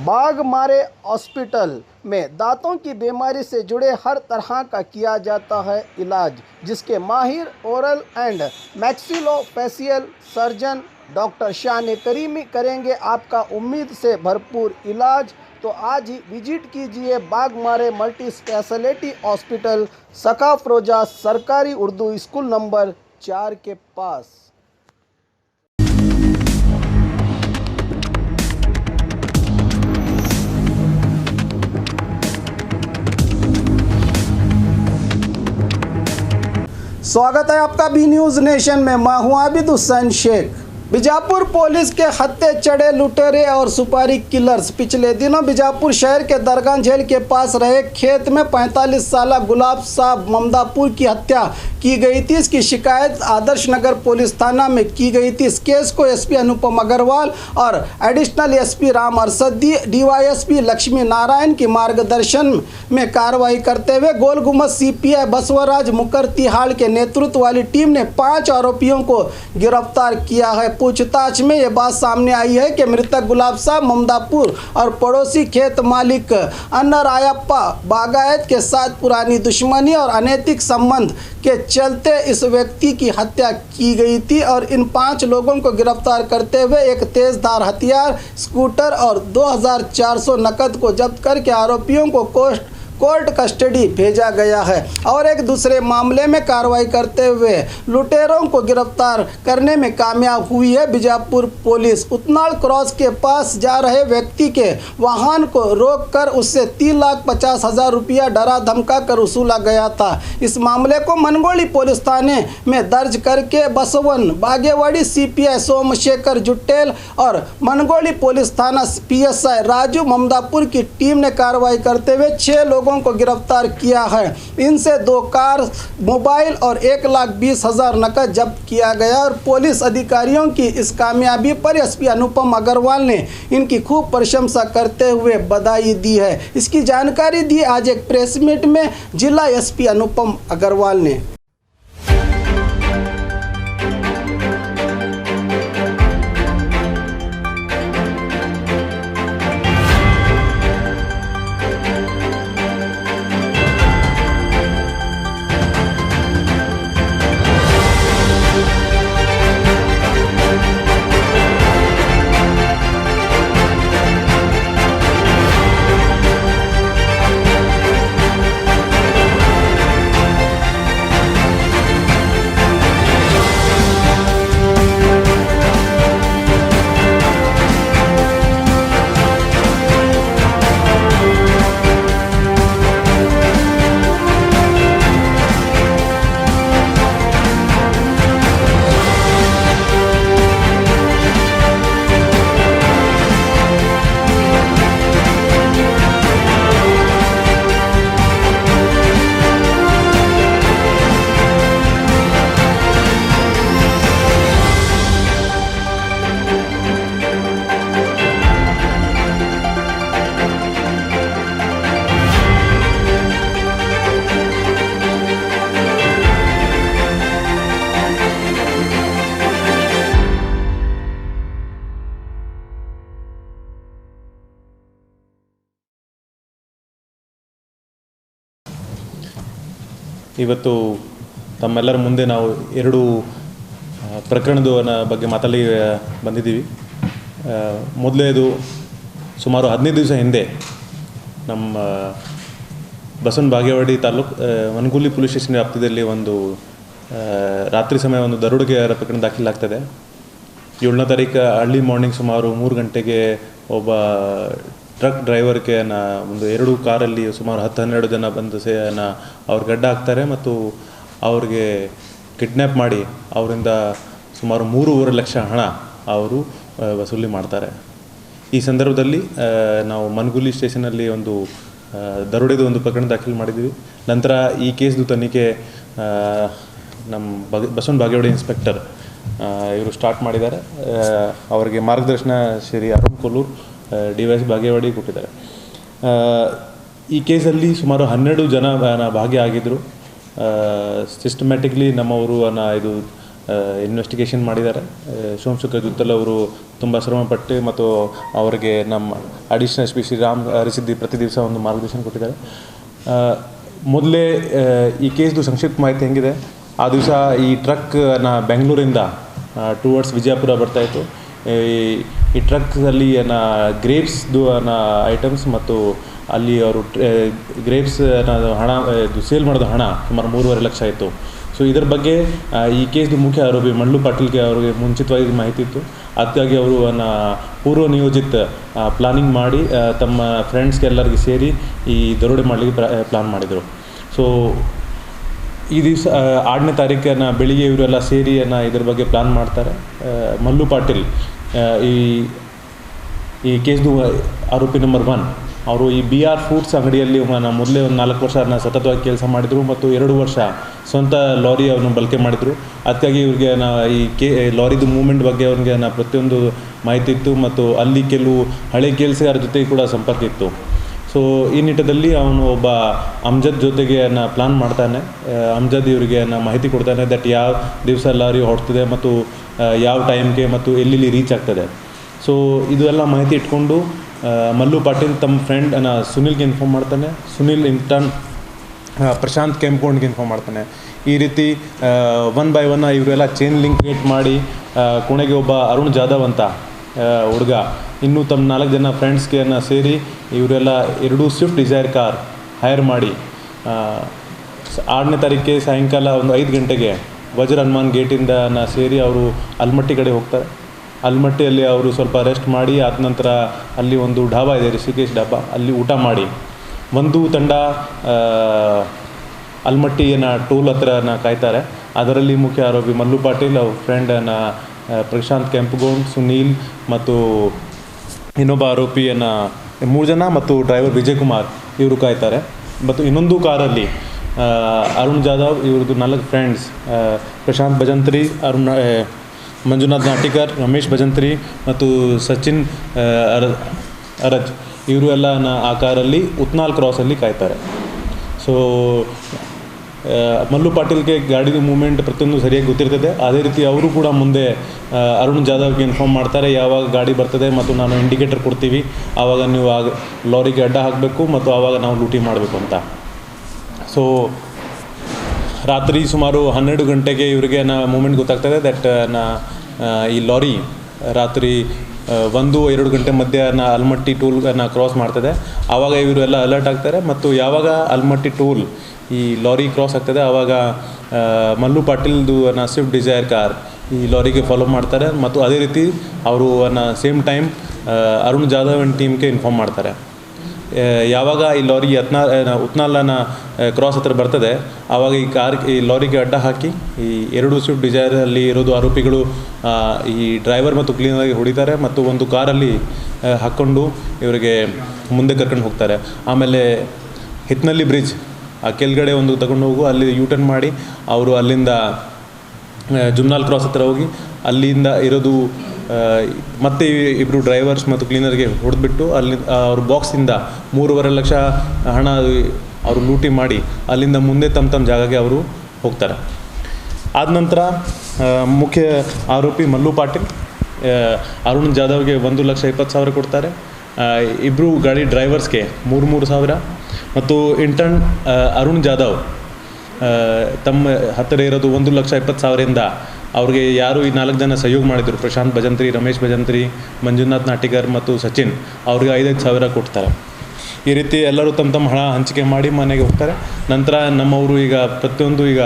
Baghmare hospital में दांतों की बीमारी से जुड़े हर तरह का किया जाता है इलाज, जिसके माहिर oral and maxillofacial surgeon doctor शान करीमी करेंगे आपका उम्मीद से भरपूर इलाज। तो आज ही विजिट कीजिए बाघमारे मल्टी स्पेशलिटी हॉस्पिटल, सकाफरोजा सरकारी उर्दू स्कूल नंबर 4 के पास। स्वागत है आपका बी न्यूज़ नेशन में। मैं हूं आबिद हुसैन शेख। बीजापुर पुलिस के हत्थे चढ़े लुटेरे और सुपारी किलर्स। पिछले दिनों बीजापुर शहर के दरगाह झील के पास रहे खेत में 45 साला गुलाब साहब ममदापुर की हत्या की गई थी। इसकी शिकायत आदर्श नगर पुलिस थाना में की गई थी। इस केस को एसपी अनुपम अग्रवाल और additional SP Ram Arasadi, DYSP Lakshmi Narayan की मार्गदर्शन में कार्रवाई करते हुए गोल गुम्बद सीपीआई बसवराज मुकरतिहाड़ के नेतृत्व वाली टीम ने 5 आरोपियों को गिरफ्तार किया है। पूछताछ में यह बात सामने आई है कि मृतक गुलाब साहब ममदापुर और पड़ोसी खेत मालिक अन्नरायप्पा बागायत के साथ पुरानी दुश्मनी और अनैतिक संबंध के चलते इस व्यक्ति की हत्या की गई थी और इन 5 लोगों को गिरफ्तार करते हुए एक तेजधार हथियार, स्कूटर और 2400 नकद को जब्त करके आरोपियों को कोर्ट कस्टडी भेजा गया है और एक दूसरे मामले में कार्रवाई करते हुए लुटेरों को गिरफ्तार करने में कामयाब हुई है। बीजापुर पुलिस उतनाल क्रॉस के पास जा रहे व्यक्ति के वाहन को रोककर उससे 3,50,000 रुपया डरा धमका कर वसूला गया था। इस मामले को मनगोली पुलिस थाने में दर्ज करके बसवन बागेवाड़ी सीपीआई सोमशेखर जुट्टेल और मनगोली पुलिस थाना पीएसआई राजू ममदापुर की टीम ने कार्रवाई करते हुए 6 लोगों को गिरफ्तार किया है। इनसे 2 कार, मोबाइल और 1,20,000 नकद जब्त किया गया और पुलिस अधिकारियों की इस कामयाबी पर एसपी अनुपम अग्रवाल ने इनकी खूब प्रशंसा करते हुए बधाई दी है। इसकी जानकारी दी आज एक प्रेस मीट में जिला एसपी अनुपम अग्रवाल ने। ಇವತ್ತು ತಮ್ಮೆಲ್ಲರ ಮುಂದೆ ನಾವು 2 ಪ್ರಕರಣದ ಬಗ್ಗೆ ಮಾತಾಡಲಿ ಬಂದಿದ್ದೀವಿ. ಮೊದಲನೇದು ಸುಮಾರು 15 ದಿವಸ ಹಿಂದೆ ನಮ್ಮ ಬಸವನ ಬಾಗೇವಾಡಿ ತಾಲೂಕು ಮನಗೂಲಿ ಪೊಲೀಸ್ ಸ್ಟೇಷನ್ ವ್ಯಾಪ್ತಿಯಲ್ಲಿ ಒಂದು ರಾತ್ರಿ ಸಮಯ ಒಂದು ದರೋಡೆಗಾರ ಪ್ರಕರಣ ದಾಖಲಾಗ್ತದೆ. 7ನೇ ತಾರೀಕು ಅರ್ಲಿ ಮಾರ್ನಿಂಗ್ ಸುಮಾರು 3 ಗಂಟೆಗೆ ಒಬ್ಬ ಟ್ರಕ್ ಡ್ರೈವರ್ಗೆ ಒಂದು 2 ಕಾರಲ್ಲಿ ಸುಮಾರು 10-12 ಜನ ಬಂದು ಅವ್ರು ಗಡ್ಡ ಹಾಕ್ತಾರೆ ಮತ್ತು ಅವ್ರಿಗೆ ಕಿಡ್ನ್ಯಾಪ್ ಮಾಡಿ ಅವರಿಂದ ಸುಮಾರು 3.5 ಲಕ್ಷ ಹಣ ಅವರು ವಸೂಲಿ ಮಾಡ್ತಾರೆ. ಈ ಸಂದರ್ಭದಲ್ಲಿ ನಾವು ಮನಗೂಲಿ ಸ್ಟೇಷನಲ್ಲಿ ಒಂದು ದರೋಡೆದು ಒಂದು ಪ್ರಕರಣ ದಾಖಲು ಮಾಡಿದ್ವಿ. ನಂತರ ಈ ಕೇಸ್ದು ತನಿಖೆ ನಮ್ಮ ಬಸವನ ಬಾಗೇವಾಡಿ ಇನ್ಸ್ಪೆಕ್ಟರ್ ಇವರು ಸ್ಟಾರ್ಟ್ ಮಾಡಿದ್ದಾರೆ. ಅವರಿಗೆ ಮಾರ್ಗದರ್ಶನ ಶ್ರೀ ಅರುಣ್ ಕೊಲ್ಲೂರ್ ಡಿವೈಸ್ ಬಾಗೇವಾಡಿ ಕೊಟ್ಟಿದ್ದಾರೆ. ಈ ಕೇಸಲ್ಲಿ ಸುಮಾರು 12 ಜನ ಭಾಗಿಯಾಗಿದ್ದರು. ಸಿಸ್ಟಮ್ಯಾಟಿಕ್ಲಿ ನಮ್ಮವರು ಇದು ಇನ್ವೆಸ್ಟಿಗೇಷನ್ ಮಾಡಿದ್ದಾರೆ. ಸೋಮಶೇಖರ್ ದುತ್ತಲ್ ಅವರು ತುಂಬ ಶ್ರಮಪಟ್ಟು ಮತ್ತು ಅವರಿಗೆ ನಮ್ಮ additional S P Shri Ram Arasiddi ಪ್ರತಿ ದಿವಸ ಒಂದು ಮಾರ್ಗದರ್ಶನ ಕೊಟ್ಟಿದ್ದಾರೆ. ಮೊದಲೇ ಈ ಕೇಸ್ದು ಸಂಕ್ಷಿಪ್ತ ಮಾಹಿತಿ ಹೆಂಗಿದೆ, ಆ ದಿವಸ ಈ ಟ್ರಕ್ನ ಬೆಂಗಳೂರಿಂದ ಟುವರ್ಡ್ಸ್ ವಿಜಯಪುರ ಬರ್ತಾಯಿತ್ತು. ಈ ಟ್ರಕ್ಕಲ್ಲಿ ಗ್ರೇಪ್ಸ್ದು ಐಟಮ್ಸ್ ಮತ್ತು ಅಲ್ಲಿ ಅವರು ಗ್ರೇಪ್ಸ್ ಹಣ ಸೇಲ್ ಮಾಡೋದು ಹಣ ಸುಮಾರು 3.5 ಲಕ್ಷ ಇತ್ತು. ಸೊ ಇದರ ಬಗ್ಗೆ ಈ ಕೇಸ್ದು ಮುಖ್ಯ ಆರೋಪಿ ಮಲ್ಲು ಪಾಟೀಲ್ಗೆ ಅವರಿಗೆ ಮುಂಚಿತವಾಗಿ ಮಾಹಿತಿ ಇತ್ತು. ಅದಕ್ಕಾಗಿ ಅವರು ಪೂರ್ವ ನಿಯೋಜಿತ ಪ್ಲಾನಿಂಗ್ ಮಾಡಿ ತಮ್ಮ ಫ್ರೆಂಡ್ಸ್ಗೆಲ್ಲರಿಗೆ ಸೇರಿ ಈ ದರೋಡೆ ಮಾಡಲಿಕ್ಕೆ ಪ್ಲಾನ್ ಮಾಡಿದರು. ಸೊ ಈ ದಿವಸ 6ನೇ ತಾರೀಕನ್ನು ಬೆಳಿಗ್ಗೆ ಇವರೆಲ್ಲ ಸೇರಿ ಇದ್ರ ಬಗ್ಗೆ ಪ್ಲಾನ್ ಮಾಡ್ತಾರೆ. ಮಲ್ಲು ಪಾಟೀಲ್ ಈ ಕೇಸ್ದು ಆರೋಪಿ ನಂಬರ್ 1. ಅವರು ಈ BR ಫುಡ್ಸ್ ಅಂಗಡಿಯಲ್ಲಿ ಮೊದಲೇ ಒಂದು 4 ವರ್ಷ ಸತತವಾಗಿ ಕೆಲಸ ಮಾಡಿದರು ಮತ್ತು 2 ವರ್ಷ ಸ್ವಂತ ಲಾರಿ ಅವನು ಬಳಕೆ ಮಾಡಿದರು. ಅದಕ್ಕಾಗಿ ಇವ್ರಿಗೆ ಈ ಲಾರಿದು ಮೂವ್ಮೆಂಟ್ ಬಗ್ಗೆ ಅವ್ರಿಗೆ ಪ್ರತಿಯೊಂದು ಮಾಹಿತಿ ಇತ್ತು ಮತ್ತು ಅಲ್ಲಿ ಕೆಲವು ಹಳೆ ಕೆಲಸಗಾರ ಜೊತೆಗೆ ಕೂಡ ಸಂಪರ್ಕ ಇತ್ತು. ಸೊ ಈ ನಿಟ್ಟಿನಲ್ಲಿ ಅವನು ಒಬ್ಬ ಅಮ್ಜದ್ ಜೊತೆಗೆ ಪ್ಲಾನ್ ಮಾಡ್ತಾನೆ. ಅಮ್ಜದ್ ಇವರಿಗೆ ಮಾಹಿತಿ ಕೊಡ್ತಾನೆ ದಟ್ ಯಾವ ದಿವಸ ಲಾರಿ ಹೊಡ್ತಿದೆ ಮತ್ತು ಯಾವ ಟೈಮ್ಗೆ ಮತ್ತು ಎಲ್ಲಿ ರೀಚ್ ಆಗ್ತದೆ. ಸೊ ಇದು ಎಲ್ಲ ಮಾಹಿತಿ ಇಟ್ಕೊಂಡು ಮಲ್ಲು ಪಾಟೀಲ್ ತಮ್ಮ ಫ್ರೆಂಡ್ ಸುನಿಲ್ಗೆ ಇನ್ಫಾರ್ಮ್ ಮಾಡ್ತಾನೆ. ಸುನಿಲ್ ಇಂಟರ್ನ್ ಪ್ರಶಾಂತ್ ಕೆಂಪೌಂಡ್ಗೆ ಇನ್ಫಾರ್ಮ್ ಮಾಡ್ತಾನೆ. ಈ ರೀತಿ 1 by 1 ಇವರೆಲ್ಲ ಚೈನ್ ಲಿಂಕ್ ಕ್ರಿಯೇಟ್ ಮಾಡಿ ಕೊನೆಗೆ ಒಬ್ಬ ಅರುಣ್ ಜಾಧವ್ ಅಂತ ಹುಡುಗ ಇನ್ನೂ ತಮ್ಮ 4 ಜನ ಫ್ರೆಂಡ್ಸ್ಗೆ ಸೇರಿ ಇವರೆಲ್ಲ 2 ಸ್ವಿಫ್ಟ್ ಡಿಸೈರ್ ಕಾರ್ ಹೈರ್ ಮಾಡಿ 6ನೇ ತಾರೀಕಿಗೆ ಸಾಯಂಕಾಲ ಒಂದು 5 ಗಂಟೆಗೆ ವಜ್ರ ಹನುಮಾನ್ ಗೇಟಿಂದ ಸೇರಿ ಅವರು ಅಲ್ಮಟ್ಟಿ ಕಡೆ ಹೋಗ್ತಾರೆ. ಅಲ್ಮಟ್ಟಿಯಲ್ಲಿ ಅವರು ಸ್ವಲ್ಪ ರೆಸ್ಟ್ ಮಾಡಿ ಆದ ನಂತರ ಅಲ್ಲಿ ಒಂದು ಢಾಬಾ ಇದೆ, ರಿಷಿಕೇಶ್ ಢಾಬಾ, ಅಲ್ಲಿ ಊಟ ಮಾಡಿ ಒಂದು ತಂಡ ಅಲ್ಮಟ್ಟಿನ ಟೋಲ್ ಹತ್ರ ಕಾಯ್ತಾರೆ. ಅದರಲ್ಲಿ ಮುಖ್ಯ ಆರೋಪಿ ಮಲ್ಲು ಪಾಟೀಲ್, ಅವ್ರ ಫ್ರೆಂಡ್ ಪ್ರಶಾಂತ್ ಕೆಂಪಗೌಂಡ್, ಸುನೀಲ್ ಮತ್ತು ಇನ್ನೊಬ್ಬ ಆರೋಪಿ 3 ಜನ ಮತ್ತು ಡ್ರೈವರ್ ವಿಜಯ್ ಕುಮಾರ್ ಇವರು ಕಾಯ್ತಾರೆ. ಮತ್ತು ಇನ್ನೊಂದು ಕಾರಲ್ಲಿ ಅರುಣ್ ಜಾಧವ್ ಇವ್ರದ್ದು 4 ಫ್ರೆಂಡ್ಸ್ ಪ್ರಶಾಂತ್ ಭಜಂತ್ರಿ, ಮಂಜುನಾಥ್ ನಾಟಿಕರ್, ರಮೇಶ್ ಭಜಂತ್ರಿ ಮತ್ತು ಸಚಿನ್ ಅರಜ್ ಇವರು ಎಲ್ಲ ಆ ಕಾರಲ್ಲಿ ಉತ್ನಾಲ್ ಕ್ರಾಸಲ್ಲಿ ಕಾಯ್ತಾರೆ. ಸೊ ಮಲ್ಲು ಪಾಟೀಲ್ಗೆ ಗಾಡಿದು ಮೂವ್ಮೆಂಟ್ ಪ್ರತಿಯೊಂದು ಸರಿಯಾಗಿ ಗೊತ್ತಿರ್ತದೆ. ಅದೇ ರೀತಿ ಅವರು ಕೂಡ ಮುಂದೆ ಅರುಣ್ ಜಾಧವ್ಗೆ ಇನ್ಫಾರ್ಮ್ ಮಾಡ್ತಾರೆ ಯಾವಾಗ ಗಾಡಿ ಬರ್ತದೆ ಮತ್ತು ನಾನು ಇಂಡಿಕೇಟರ್ ಕೊಡ್ತೀವಿ, ಆವಾಗ ನೀವು ಲಾರಿಗೆ ಅಡ್ಡ ಹಾಕಬೇಕು ಮತ್ತು ಆವಾಗ ನಾವು ಲೂಟಿ ಮಾಡಬೇಕು ಅಂತ. ಸೊ ರಾತ್ರಿ ಸುಮಾರು 12 ಗಂಟೆಗೆ ಇವರಿಗೆ ಮೂಮೆಂಟ್ ಗೊತ್ತಾಗ್ತದೆ ದಟ್ ಈ ಲಾರಿ ರಾತ್ರಿ 1-2 ಗಂಟೆ ಮಧ್ಯೆ ಅಲ್ಮಟ್ಟಿ ಟೋಲ್ನ ಕ್ರಾಸ್ ಮಾಡ್ತದೆ. ಆವಾಗ ಇವರು ಎಲ್ಲ ಅಲರ್ಟ್ ಆಗ್ತಾರೆ ಮತ್ತು ಯಾವಾಗ ಅಲ್ಮಟ್ಟಿ ಟೋಲ್ ಈ ಲಾರಿ ಕ್ರಾಸ್ ಆಗ್ತದೆ ಆವಾಗ ಮಲ್ಲು ಪಾಟೀಲ್ದು ಸ್ವಿಫ್ಟ್ ಡಿಸೈರ್ ಕಾರ್ ಈ ಲಾರಿಗೆ ಫಾಲೋ ಮಾಡ್ತಾರೆ ಮತ್ತು ಅದೇ ರೀತಿ ಅವರು same time Arun Jadhav and ಟೀಮ್ಗೆ ಇನ್ಫಾರ್ಮ್ ಮಾಡ್ತಾರೆ. ಯಾವಾಗ ಈ ಲಾರಿ ಉತ್ನಾಲನ ಕ್ರಾಸ್ ಹತ್ರ ಬರ್ತದೆ ಆವಾಗ ಈ ಲಾರಿಗೆ ಅಡ್ಡ ಹಾಕಿ ಈ 2 ಸ್ವಿಫ್ಟ್ ಡಿಸೈರಲ್ಲಿ ಇರೋದು ಆರೋಪಿಗಳು ಈ ಡ್ರೈವರ್ ಮತ್ತು ಕ್ಲೀನರ್ಗೆ ಹೊಡಿತಾರೆ ಮತ್ತು ಒಂದು ಕಾರಲ್ಲಿ ಹಾಕ್ಕೊಂಡು ಇವರಿಗೆ ಮುಂದೆ ಕರ್ಕೊಂಡು ಹೋಗ್ತಾರೆ. ಆಮೇಲೆ ಹಿತ್ನಳ್ಳಿ ಬ್ರಿಡ್ಜ್ ಆ ಕೆಳಗಡೆ ಒಂದು ತಗೊಂಡು ಹೋಗು, ಅಲ್ಲಿ ಯೂಟರ್ನ್ ಮಾಡಿ ಅವರು ಅಲ್ಲಿಂದ ಜುಮ್ನಾಲ್ ಕ್ರಾಸ್ ಹತ್ರ ಹೋಗಿ ಅಲ್ಲಿಂದ ಇರೋದು ಮತ್ತೆ ಇಬ್ಬರು ಡ್ರೈವರ್ಸ್ ಮತ್ತು ಕ್ಲೀನರ್ಗೆ ಹೊಡೆದ್ಬಿಟ್ಟು ಅಲ್ಲಿ ಅವ್ರ ಬಾಕ್ಸಿಂದ 3.5 ಲಕ್ಷ ಹಣ ಅವರು ಲೂಟಿ ಮಾಡಿ ಅಲ್ಲಿಂದ ಮುಂದೆ ತಮ್ಮ ಜಾಗಕ್ಕೆ ಅವರು ಹೋಗ್ತಾರೆ. ಆದ ನಂತರ ಮುಖ್ಯ ಆರೋಪಿ ಮಲ್ಲು ಪಾಟೀಲ್ ಅರುಣ್ ಜಾಧವ್ಗೆ 1,20,000 ಕೊಡ್ತಾರೆ. ಇಬ್ಬರು ಗಾಡಿ ಡ್ರೈವರ್ಸ್ಗೆ 3,000 ಮತ್ತು ಇಂಟರ್ನ್ ಅರುಣ್ ಜಾಧವ್ ತಮ್ಮ ಹತ್ತಿರ ಇರೋದು 1,20,000 ಅವ್ರಿಗೆ ಯಾರು ಈ 4 ಜನ ಸಹಯೋಗ ಮಾಡಿದರು, ಪ್ರಶಾಂತ್ ಭಜಂತ್ರಿ, ರಮೇಶ್ ಭಜಂತ್ರಿ, ಮಂಜುನಾಥ್ ನಾಟಿಕರ್ ಮತ್ತು ಸಚಿನ್, ಅವ್ರಿಗೆ 5,000 ಕೊಡ್ತಾರೆ. ಈ ರೀತಿ ಎಲ್ಲರೂ ತಮ್ಮ ಹಣ ಹಂಚಿಕೆ ಮಾಡಿ ಮನೆಗೆ ಹೋಗ್ತಾರೆ. ನಂತರ ನಮ್ಮವರು ಈಗ ಪ್ರತಿಯೊಂದು ಈಗ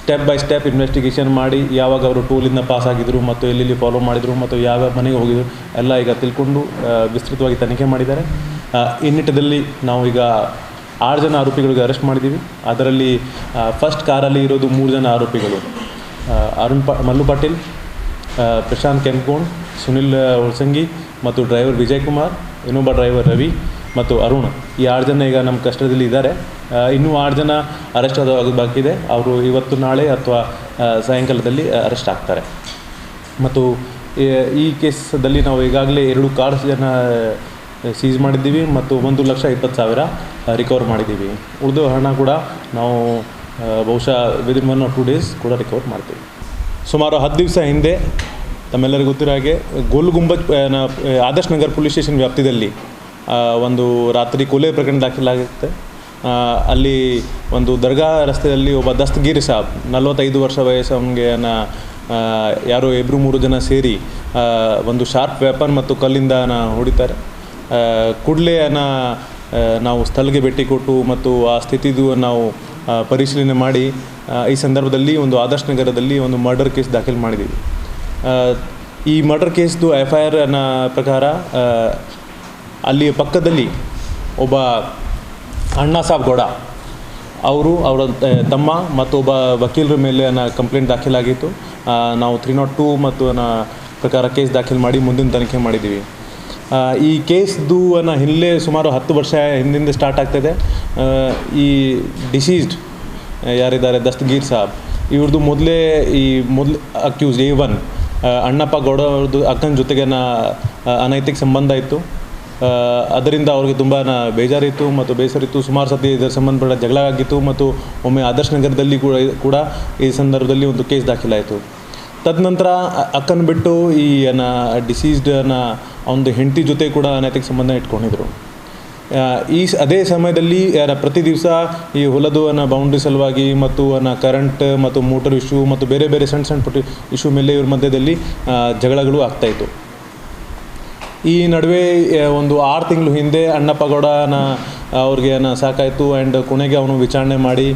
ಸ್ಟೆಪ್ ಬೈ ಸ್ಟೆಪ್ ಇನ್ವೆಸ್ಟಿಗೇಷನ್ ಮಾಡಿ ಯಾವಾಗ ಅವರು ಟೂಲಿಂದ ಪಾಸ್ ಆಗಿದ್ರು ಮತ್ತು ಎಲ್ಲೆಲ್ಲಿ ಫಾಲೋ ಮಾಡಿದರು ಮತ್ತು ಯಾವ ಮನೆಗೆ ಹೋಗಿದ್ರು ಎಲ್ಲ ಈಗ ತಿಳ್ಕೊಂಡು ವಿಸ್ತೃತವಾಗಿ ತನಿಖೆ ಮಾಡಿದ್ದಾರೆ. ಈ ನಿಟ್ಟಿನಲ್ಲಿ ನಾವು ಈಗ 6 ಜನ ಆರೋಪಿಗಳಿಗೆ ಅರೆಸ್ಟ್ ಮಾಡಿದ್ದೀವಿ. ಅದರಲ್ಲಿ ಫಸ್ಟ್ ಕಾರಲ್ಲಿ ಇರೋದು 3 ಜನ ಆರೋಪಿಗಳು, ಮಲ್ಲು ಪಾಟೀಲ್, ಪ್ರಶಾಂತ್ ಕೆಂಪಗೌಂಡ್, ಸುನಿಲ್ ಒಳಸಂಗಿ ಮತ್ತು ಡ್ರೈವರ್ ವಿಜಯ್ ಕುಮಾರ್, ಇನ್ನೊಬ್ಬ ಡ್ರೈವರ್ ರವಿ ಮತ್ತು ಅರುಣ್. ಈ 6 ಜನ ಈಗ ನಮ್ಮ ಕಸ್ಟಡಿಯಲ್ಲಿ ಇದ್ದಾರೆ. ಇನ್ನೂ 6 ಜನ ಅರೆಸ್ಟ್ ಆಗೋದು ಬಾಕಿ ಇದೆ. ಅವರು ಇವತ್ತು ನಾಳೆ ಅಥವಾ ಸಾಯಂಕಾಲದಲ್ಲಿ ಅರೆಸ್ಟ್ ಆಗ್ತಾರೆ. ಮತ್ತು ಈ ಕೇಸಲ್ಲಿ ನಾವು ಈಗಾಗಲೇ 2 ಕಾರ್ಸ್ನ ಸೀಸ್ ಮಾಡಿದ್ದೀವಿ ಮತ್ತು 1,20,000 ರಿಕವರ್ ಮಾಡಿದ್ದೀವಿ. ಉಳಿದ ಹಣ ಕೂಡ ನಾವು ಬಹುಶಃ ವಿದಿನ್ 1 or 2 days ಕೂಡ ರಿಕವರ್ ಮಾಡ್ತೀವಿ. ಸುಮಾರು 10 ದಿವಸ ಹಿಂದೆ ತಮ್ಮೆಲ್ಲರಿಗೂ ಗೊತ್ತಿರೋ ಹಾಗೆ ಗೋಲ್ ಗುಂಬಜ್ ಆದರ್ಶ್ ನಗರ್ ಪೊಲೀಸ್ ಸ್ಟೇಷನ್ ವ್ಯಾಪ್ತಿಯಲ್ಲಿ ಒಂದು ರಾತ್ರಿ ಕೊಲೆ ಪ್ರಕರಣ ದಾಖಲಾಗುತ್ತೆ. ಅಲ್ಲಿ ಒಂದು ದರ್ಗಾ ರಸ್ತೆಯಲ್ಲಿ ಒಬ್ಬ ದಸ್ತಗೀರ್ ಸಾಬ್ 45 ವರ್ಷ ವಯಸ್ಸವನಿಗೆ ಯಾರೋ 2-3 ಜನ ಸೇರಿ ಒಂದು ಶಾರ್ಪ್ ವೆಪನ್ ಮತ್ತು ಕಲ್ಲಿಂದ ಹೊಡಿತಾರೆ. ಕೂಡಲೇ ನಾವು ಸ್ಥಳಕ್ಕೆ ಭೇಟಿ ಕೊಟ್ಟು ಮತ್ತು ಆ ಸ್ಥಿತಿದು ನಾವು ಪರಿಶೀಲನೆ ಮಾಡಿ ಈ ಸಂದರ್ಭದಲ್ಲಿ ಒಂದು ಆದರ್ಶ್ ನಗರದಲ್ಲಿ ಒಂದು ಮರ್ಡರ್ ಕೇಸ್ ದಾಖಲು ಮಾಡಿದ್ದೀವಿ. ಈ ಮರ್ಡರ್ ಕೇಸ್ದು FIR ಪ್ರಕಾರ ಅಲ್ಲಿ ಪಕ್ಕದಲ್ಲಿ ಒಬ್ಬ ಅಣ್ಣಾ ಸಾಬ್ ಗೌಡ ಅವರ ತಮ್ಮ ಮತ್ತು ಒಬ್ಬ ವಕೀಲರ ಮೇಲೆ ಕಂಪ್ಲೇಂಟ್ ದಾಖಲಾಗಿತ್ತು. ನಾವು 302 ಮತ್ತು ಪ್ರಕಾರ ಕೇಸ್ ದಾಖಲು ಮಾಡಿ ಮುಂದಿನ ತನಿಖೆ ಮಾಡಿದ್ದೀವಿ. ಈ ಕೇಸ್ದು ಹಿನ್ನೆಲೆ ಸುಮಾರು 10 ವರ್ಷ ಹಿಂದಿಂದ ಸ್ಟಾರ್ಟ್ ಆಗ್ತಾಯಿದೆ. ಈ ಡಿಸೀಸ್ಡ್ ಯಾರಿದ್ದಾರೆ ದಸ್ತಗೀರ್ ಸಾಬ್ ಇವ್ರದ್ದು ಮೊದಲೇ ಅಕ್ಯೂಸ್ A1 ಅಣ್ಣಪ್ಪ ಗೌಡ ಅವ್ರದ್ದು ಅಕ್ಕನ ಜೊತೆಗೆ ಅನೈತಿಕ ಸಂಬಂಧ ಇತ್ತು. ಅದರಿಂದ ಅವ್ರಿಗೆ ತುಂಬ ಬೇಜಾರಿತ್ತು ಮತ್ತು ಬೇಸರಿತ್ತು. ಸುಮಾರು ಸತಿ ಇದರ ಸಂಬಂಧಪಟ್ಟ ಜಗಳ ಆಗಿತ್ತು ಮತ್ತು ಒಮ್ಮೆ ಆದರ್ಶ್ ನಗರದಲ್ಲಿ ಕೂಡ ಈ ಸಂದರ್ಭದಲ್ಲಿ ಒಂದು ಕೇಸ್ ದಾಖಲಾಯಿತು. ತದನಂತರ ಅಕ್ಕನ ಬಿಟ್ಟು ಈ ಡಿಸೀಸ್ಡ್ ಒಂದು ಹೆಂಡತಿ ಜೊತೆ ಕೂಡ ಅನೈತಿಕ ಸಂಬಂಧ ಇಟ್ಕೊಂಡಿದ್ರು. ಅದೇ ಸಮಯದಲ್ಲಿ ಪ್ರತಿ ದಿವಸ ಈ ಹೊಲದು ಬೌಂಡ್ರಿ ಸಲುವಾಗಿ ಮತ್ತು ಕರೆಂಟ್ ಮತ್ತು ಮೋಟರ್ ಇಶ್ಯೂ ಮತ್ತು ಬೇರೆ ಬೇರೆ ಸಣ್ಣ ಪುಟ್ಟ ಇಶ್ಯೂ ಮೇಲೆ ಇವ್ರ ಮಧ್ಯದಲ್ಲಿ ಜಗಳಗಳು ಆಗ್ತಾಯಿತ್ತು. ಈ ನಡುವೆ ಒಂದು 6 ತಿಂಗಳು ಹಿಂದೆ ಅಣ್ಣಪ್ಪ ಗೌಡ ಅವ್ರಿಗೆ ಸಾಕಾಯಿತು ಆ್ಯಂಡ್ ಕೊನೆಗೆ ಅವನು ವಿಚಾರಣೆ ಮಾಡಿ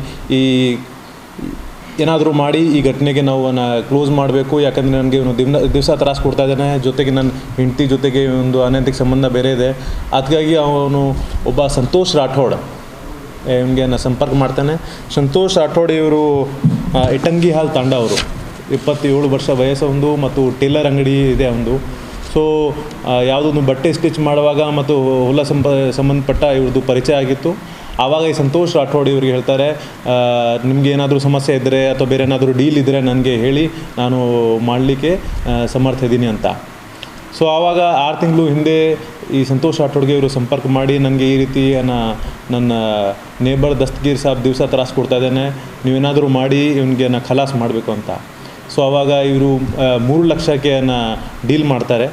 ಏನಾದರೂ ಮಾಡಿ ಈ ಘಟನೆಗೆ ನಾವು ಕ್ಲೋಸ್ ಮಾಡಬೇಕು, ಯಾಕಂದರೆ ನನಗೆ ಇವನು ದಿವಸ ತ್ರಾಸು ಕೊಡ್ತಾ ಇದ್ದಾನೆ, ಜೊತೆಗೆ ನನ್ನ ಹೆಂಡತಿ ಜೊತೆಗೆ ಒಂದು ಅನೈತಿಕ ಸಂಬಂಧ ಬೇರೆ ಇದೆ. ಅದಕ್ಕಾಗಿ ಅವನು ಒಬ್ಬ ಸಂತೋಷ್ ರಾಠೋಡ್ ಇವನಿಗೆ ಸಂಪರ್ಕ ಮಾಡ್ತಾನೆ. ಸಂತೋಷ್ ರಾಠೋಡ್ ಇವರು ಇಟಂಗಿ ಹಾಲ್ ತಾಂಡ ಅವರು 27 ವರ್ಷ ವಯಸ್ಸೊಂದು ಮತ್ತು ಟೇಲರ್ ಅಂಗಡಿ ಇದೆ ಒಂದು. ಸೊ ಯಾವುದೊಂದು ಬಟ್ಟೆ ಸ್ಟಿಚ್ ಮಾಡುವಾಗ ಮತ್ತು ಹೊಲ ಸಂಬಂಧಪಟ್ಟ ಇವ್ರದ್ದು ಪರಿಚಯ ಆಗಿತ್ತು. ಆವಾಗ ಈ ಸಂತೋಷ್ ರಾಠೋಡ್ ಇವ್ರಿಗೆ ಹೇಳ್ತಾರೆ, ನಿಮಗೆ ಏನಾದರೂ ಸಮಸ್ಯೆ ಇದ್ದರೆ ಅಥವಾ ಬೇರೆ ಏನಾದರೂ ಡೀಲ್ ಇದ್ದರೆ ನನಗೆ ಹೇಳಿ, ನಾನು ಮಾಡಲಿಕ್ಕೆ ಸಮರ್ಥ ಇದ್ದೀನಿ ಅಂತ. ಸೊ ಆವಾಗ 6 ತಿಂಗಳು ಹಿಂದೆ ಈ ಸಂತೋಷ್ ರಾಠೋಡ್ಗೆ ಇವರು ಸಂಪರ್ಕ ಮಾಡಿ ನನಗೆ ಈ ರೀತಿ ನನ್ನ ನೇಬರ್ ದಸ್ತಗೀರ್ ಸಾಬ್ ದಿವಸ ತ್ರಾಸು ಕೊಡ್ತಾ ಇದ್ದಾನೆ, ನೀವೇನಾದರೂ ಮಾಡಿ ಇವನಿಗೆ ಖಲಾಸ್ ಮಾಡಬೇಕು ಅಂತ. ಸೊ ಆವಾಗ ಇವರು 3 ಲಕ್ಷಕ್ಕೆ ಡೀಲ್ ಮಾಡ್ತಾರೆ.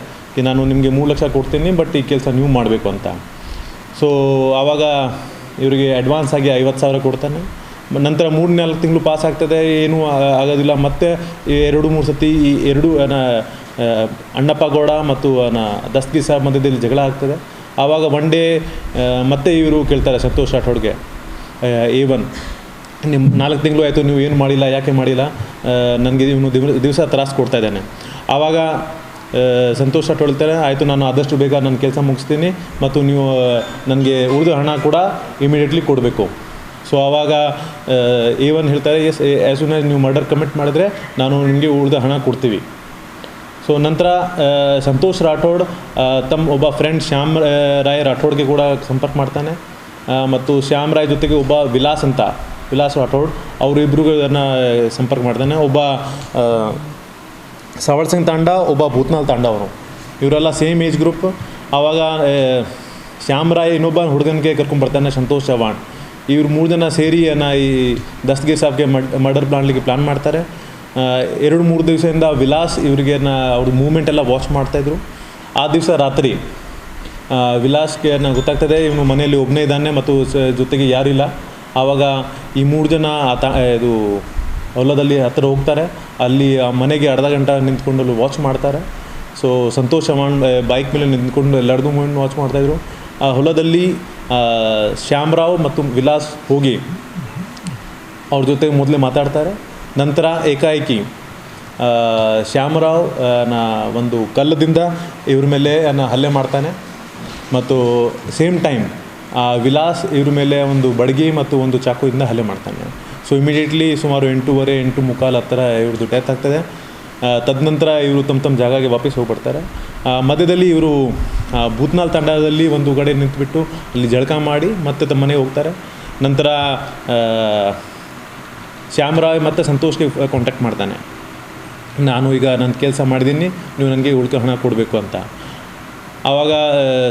ನಾನು ನಿಮಗೆ 3 ಲಕ್ಷ ಕೊಡ್ತೀನಿ, ಬಟ್ ಈ ಕೆಲಸ ನೀವು ಮಾಡಬೇಕು ಅಂತ. ಸೊ ಆವಾಗ ಇವರಿಗೆ ಅಡ್ವಾನ್ಸ್ ಆಗಿ 50,000 ಕೊಡ್ತಾನೆ. ನಂತರ 3-4 ತಿಂಗಳು ಪಾಸ್ ಆಗ್ತದೆ, ಏನೂ ಆಗೋದಿಲ್ಲ. ಮತ್ತು 2-3 ಸತಿ ಈ 2 ಅಣ್ಣಪ್ಪ ಗೌಡ ಮತ್ತು ದಸ್ತಗೀರ್ ಸಾಬ್ ಮಧ್ಯದಲ್ಲಿ ಜಗಳ ಆಗ್ತದೆ. ಆವಾಗ ಒನ್ ಡೇ ಮತ್ತೆ ಇವರು ಕೇಳ್ತಾರೆ ಸಂತೋಷ್ ರಾಠೋಡ್ಗೆ, A1 ನಿಮ್ಮ 4 ತಿಂಗಳು ಆಯಿತು, ನೀವು ಏನು ಮಾಡಿಲ್ಲ, ಯಾಕೆ ಮಾಡಿಲ್ಲ, ನನಗೆ ಇವನು ದಿವಸ ತ್ರಾಸು ಕೊಡ್ತಾ ಇದ್ದಾನೆ. ಆವಾಗ ಸಂತೋಷ್ ರಾಠೋಡ್ ಹೇಳ್ತಾರೆ, ಆಯಿತು ನಾನು ಆದಷ್ಟು ಬೇಗ ನನ್ನ ಕೆಲಸ ಮುಗಿಸ್ತೀನಿ ಮತ್ತು ನೀವು ನನಗೆ ಉಳಿದ ಹಣ ಕೂಡ ಇಮಿಡಿಯೇಟ್ಲಿ ಕೊಡಬೇಕು. ಸೊ ಆವಾಗ A1 ಹೇಳ್ತಾರೆ, ಎಸ್ ಆ್ಯಸ್ ಸೂನ್ ಆ್ಯಸ್ ನೀವು ಮರ್ಡರ್ ಕಮಿಟ್ ಮಾಡಿದ್ರೆ ನಾನು ನಿಮಗೆ ಉಳಿದ ಹಣ ಕೊಡ್ತೀವಿ. ಸೊ ನಂತರ ಸಂತೋಷ್ ರಾಠೋಡ್ ತಮ್ಮ ಒಬ್ಬ ಫ್ರೆಂಡ್ ಶ್ಯಾಮ್ ರಾಯ್ ರಾಠೋಡ್ಗೆ ಕೂಡ ಸಂಪರ್ಕ ಮಾಡ್ತಾನೆ ಮತ್ತು ಶ್ಯಾಮ್ ರಾಯ್ ಜೊತೆಗೆ ಒಬ್ಬ ವಿಲಾಸ್ ರಾಠೋಡ್ ಅವರಿಬ್ಬರಿಗೂ ಸಂಪರ್ಕ ಮಾಡ್ತಾನೆ. ಒಬ್ಬ ಸವಳ್ ಸಿಂಗ್ ತಾಂಡ, ಒಬ್ಬ ಭೂತ್ನಾಲ್ ತಾಂಡ ಅವರು, ಇವರೆಲ್ಲ ಸೇಮ್ ಏಜ್ ಗ್ರೂಪ್. ಆವಾಗ ಶ್ಯಾಮ್ ರಾಯ್ ಇನ್ನೊಬ್ಬ ಹುಡುಗನಿಗೆ ಕರ್ಕೊಂಡ್ಬರ್ತಾನೆ ಸಂತೋಷ್ ಚವಾಣ್. ಇವ್ರು 3 ಜನ ಸೇರಿ ಈ ದಸ್ತಗೀರ್ ಸಾಬ್ಗೆ ಮರ್ಡರ್ ಮಾಡಲಿಕ್ಕೆ ಪ್ಲ್ಯಾನ್ ಮಾಡ್ತಾರೆ. 2-3 ದಿವಸದಿಂದ ವಿಲಾಸ್ ಇವರಿಗೆ ಅವ್ರ ಮೂವ್ಮೆಂಟ್ ಎಲ್ಲ ವಾಚ್ ಮಾಡ್ತಾಯಿದ್ರು. ಆ ದಿವಸ ರಾತ್ರಿ ವಿಲಾಸ್ಗೆ ಗೊತ್ತಾಗ್ತದೆ ಇವನು ಮನೆಯಲ್ಲಿ ಒಬ್ಬನೇ ಇದ್ದಾನೆ ಮತ್ತು ಜೊತೆಗೆ ಯಾರಿಲ್ಲ. ಆವಾಗ ಈ 3 ಜನ ಇದು ಹೊಲದಲ್ಲಿ ಹತ್ತಿರ ಹೋಗ್ತಾರೆ. ಅಲ್ಲಿ ಆ ಮನೆಗೆ ಅರ್ಧ ಗಂಟೆ ನಿಂತ್ಕೊಂಡು ಅಲ್ಲಿ ವಾಚ್ ಮಾಡ್ತಾರೆ. ಸೊ ಸಂತೋಷ್ ಚವಾಣ್ ಬೈಕ್ ಮೇಲೆ ನಿಂತ್ಕೊಂಡು ಎಲ್ಲರದು ಮೂವ್ಮೆಂಟ್ ವಾಚ್ ಮಾಡ್ತಾಯಿದ್ರು. ಆ ಹೊಲದಲ್ಲಿ ಶ್ಯಾಮರಾವ್ ಮತ್ತು ವಿಲಾಸ್ ಹೋಗಿ ಅವ್ರ ಜೊತೆ ಮೊದಲೇ ಮಾತಾಡ್ತಾರೆ. ನಂತರ ಏಕಾಏಕಿ ಶ್ಯಾಮರಾವ್ ಒಂದು ಕಲ್ಲದಿಂದ ಇವ್ರ ಮೇಲೆ ಹಲ್ಲೆ ಮಾಡ್ತಾನೆ ಮತ್ತು ಸೇಮ್ ಟೈಮ್ ವಿಲಾಸ್ ಇವ್ರ ಮೇಲೆ ಒಂದು ಬಡಗಿ ಮತ್ತು ಒಂದು ಚಾಕುವಿಂದ ಹಲ್ಲೆ ಮಾಡ್ತಾನೆ. ಸೊ ಇಮಿಡಿಯೇಟ್ಲಿ ಸುಮಾರು 8:15 ಹತ್ತಿರ ಇವ್ರದ್ದು ಡೆತ್ ಆಗ್ತದೆ. ತದನಂತರ ಇವರು ತಮ್ಮ ಜಾಗಕ್ಕೆ ವಾಪಸ್ ಹೋಗ್ಬಿಡ್ತಾರೆ. ಮಧ್ಯದಲ್ಲಿ ಇವರು ಭೂತ್ನಾಲ್ ತಂಡದಲ್ಲಿ ಒಂದು ಕಡೆ ನಿಂತುಬಿಟ್ಟು ಅಲ್ಲಿ ಜಳಕ ಮಾಡಿ ಮತ್ತೆ ತಮ್ಮ ಮನೆಗೆ ಹೋಗ್ತಾರೆ. ನಂತರ ಶ್ಯಾಮರಾವ್ ಮತ್ತು ಸಂತೋಷ್ಗೆ ಕಾಂಟ್ಯಾಕ್ಟ್ ಮಾಡ್ತಾನೆ, ನಾನು ಈಗ ನನ್ನ ಕೆಲಸ ಮಾಡಿದ್ದೀನಿ, ನೀವು ನನಗೆ ಉಳಿಕೆ ಹಣ ಕೊಡಬೇಕು ಅಂತ. ಆವಾಗ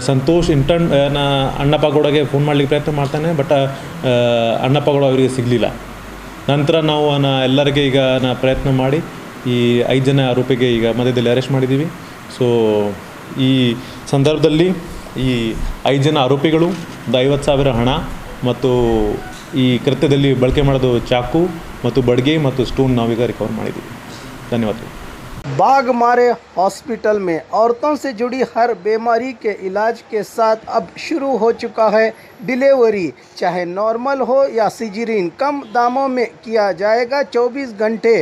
ಸಂತೋಷ್ ಅಣ್ಣಪ್ಪ ಗೌಡಗೆ ಫೋನ್ ಮಾಡಲಿಕ್ಕೆ ಪ್ರಯತ್ನ ಮಾಡ್ತಾನೆ. ಬಟ್ ಅಣ್ಣಪ್ಪ ಗೌಡ ಅವರಿಗೆ ಸಿಗಲಿಲ್ಲ. ನಂತರ ನಾವು ಎಲ್ಲರಿಗೆ ಈಗ ಪ್ರಯತ್ನ ಮಾಡಿ ಈ 5 ಜನ ಆರೋಪಿಗೆ ಈಗ ಮಧ್ಯದಲ್ಲಿ ಅರೆಸ್ಟ್ ಮಾಡಿದ್ದೀವಿ. ಸೊ ಈ ಸಂದರ್ಭದಲ್ಲಿ ಈ 5 ಜನ ಆರೋಪಿಗಳು 50,000 ಹಣ ಮತ್ತು ಈ ಕೃತ್ಯದಲ್ಲಿ ಬಳಕೆ ಮಾಡೋದು ಚಾಕು ಮತ್ತು ಬಡ್ಗೆ ಮತ್ತು ಸ್ಟೋನ್ ನಾವೀಗ ರಿಕವರ್ ಮಾಡಿದ್ದೀವಿ. ಧನ್ಯವಾದಗಳು. बाघ मारे हॉस्पिटल में औरतों से जुड़ी हर बीमारी के इलाज के साथ अब शुरू हो चुका है डिलीवरी, चाहे नॉर्मल हो या सिजरीन, कम दामों में किया जाएगा. 24 घंटे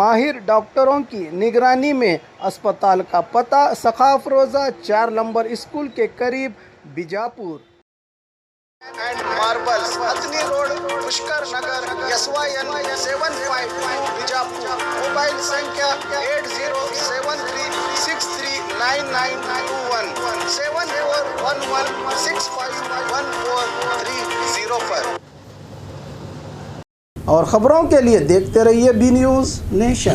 माहिर डॉक्टरों की निगरानी में. अस्पताल का पता सखाफ रोज़ा 4 नंबर स्कूल के करीब, बीजापुर. एंड मार्बल्स, अतनी रोड, पुष्कर नगर, SYN 752 बीजापुर. मोबाइल संख्या 8073639921 7411651430 पर. और ख़बरों के लिए देखते रहिए बी न्यूज़ नेशन.